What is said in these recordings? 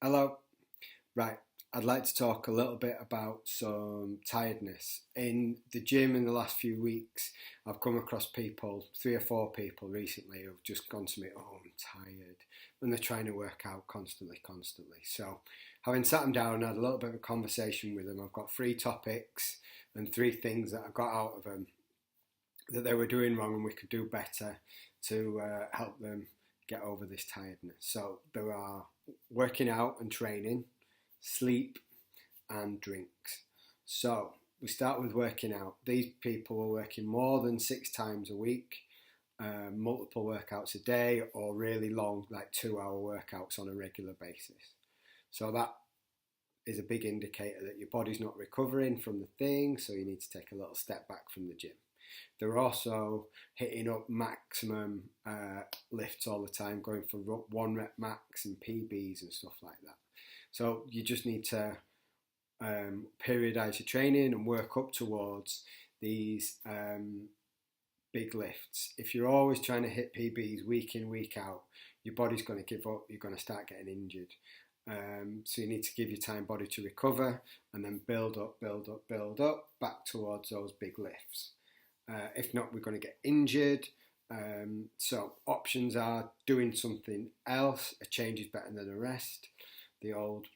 Hello. Right. I'd like to talk a little bit about some tiredness. In the gym in the last few weeks, I've come across people, three or four people recently, who've just gone to me, oh, I'm tired. And they're trying to work out constantly. So, having sat them down and had a little bit of a conversation with them, I've got three topics and three things that I got out of them that they were doing wrong and we could do better to help them get over this tiredness. So, there are working out and training, sleep, and drinks. So we start with working out. These people are working more than 6 times a week, multiple workouts a day, or really long, like 2 hour workouts on a regular basis. So that is a big indicator that your body's not recovering from the thing, so you need to take a little step back from the gym. They're also hitting up maximum lifts all the time, going for 1 rep max and PBs and stuff like that. So you just need to periodise your training and work up towards these big lifts. If you're always trying to hit PBs week in, week out, your body's going to give up, you're going to start getting injured. So you need to give your time body to recover and then build up back towards those big lifts. If not, we're going to get injured. So options are doing something else. A change is better than a rest. The old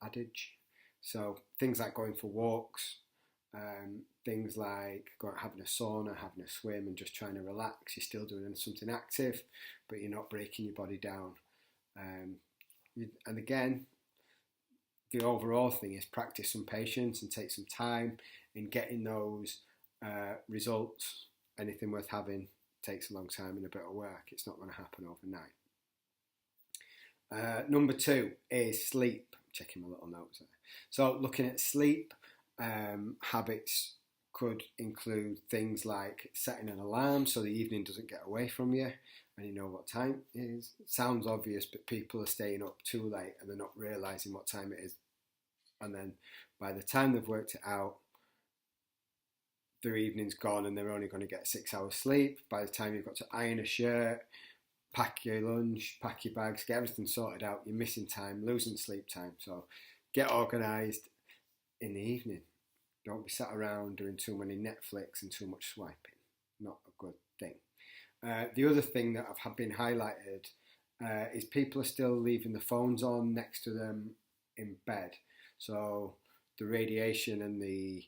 adage. So things like going for walks, things like having a sauna, having a swim and just trying to relax. You're still doing something active, but you're not breaking your body down. And again, the overall thing is practice some patience and take some time in getting those results. Anything worth having takes a long time and a bit of work. It's not going to happen overnight. Number 2 is sleep. Checking my little notes there. So looking at sleep, habits could include things like setting an alarm so the evening doesn't get away from you and you know what time it is. It sounds obvious, but people are staying up too late and they're not realising what time it is. And then by the time they've worked it out, their evening's gone and they're only going to get 6 hours sleep. By the time you've got to iron a shirt, pack your lunch, pack your bags, get everything sorted out, you're missing time, losing sleep time. So get organised in the evening. Don't be sat around doing too many Netflix and too much swiping. Not a good thing. The other thing that have been highlighted is people are still leaving the phones on next to them in bed. So the radiation and the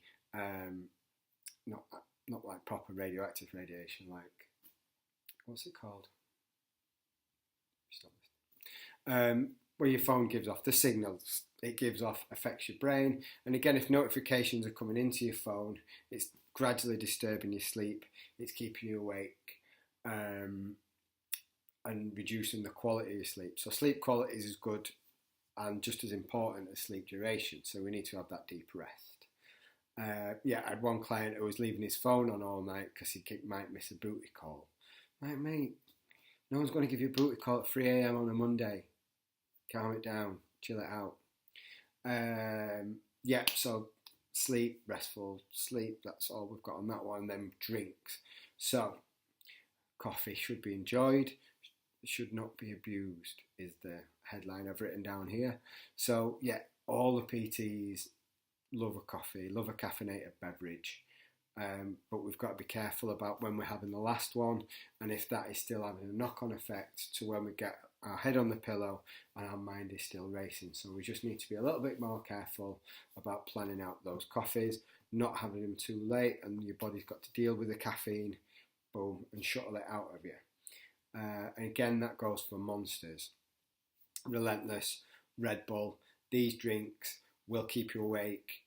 not like proper radioactive radiation, like what's it called? Where your phone gives off the signals it gives off affects your brain. And again, if notifications are coming into your phone, it's gradually disturbing your sleep, it's keeping you awake, and reducing the quality of your sleep. So sleep quality is as good and just as important as sleep duration, so we need to have that deep rest. I had one client who was leaving his phone on all night because he might miss a booty call. Like, mate, no one's going to give you a booty call at 3 a.m. on a Monday. Calm it down, chill it out. So sleep, restful sleep, that's all we've got on that one. And then drinks. So, coffee should be enjoyed, should not be abused, is the headline I've written down here. So, all the PTs love a coffee, love a caffeinated beverage. But we've got to be careful about when we're having the last one and if that is still having a knock-on effect to when we get our head on the pillow and our mind is still racing. So we just need to be a little bit more careful about planning out those coffees, not having them too late and your body's got to deal with the caffeine, boom, and shuttle it out of you. And again, that goes for Monsters, Relentless, Red Bull. These drinks will keep you awake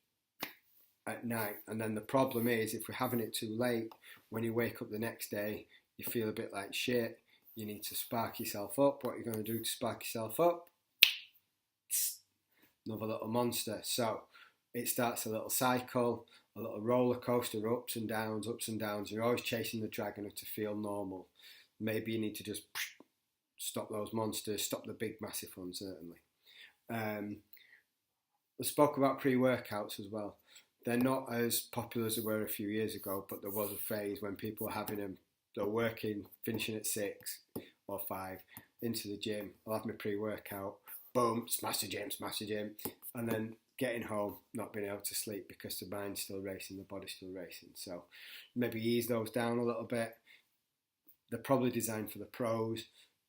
at night, and then the problem is if we're having it too late, when you wake up the next day you feel a bit like shit. You need to spark yourself up. What are you going to do to spark yourself up? Another little Monster. So it starts a little cycle, a little roller coaster, ups and downs. You're always chasing the dragon to feel normal. Maybe you need to just stop those Monsters, stop the big massive ones, certainly. I spoke about pre-workouts as well. They're not as popular as they were a few years ago, but there was a phase when people were having them, they're working, finishing at 6 or 5, into the gym. I'll have my pre-workout, boom, smash the gym, and then getting home, not being able to sleep because the mind's still racing, the body's still racing. So maybe ease those down a little bit. They're probably designed for the pros.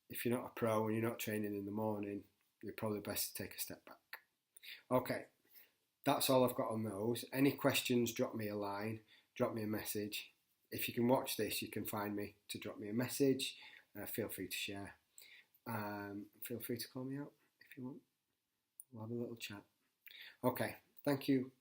If you're not a pro and you're not training in the morning, you're probably best to take a step back. Okay, that's all I've got on those. Any questions, drop me a line, drop me a message. If you can watch this, you can find me to drop me a message. Feel free to share. Feel free to call me out if you want. We'll have a little chat. Okay, thank you.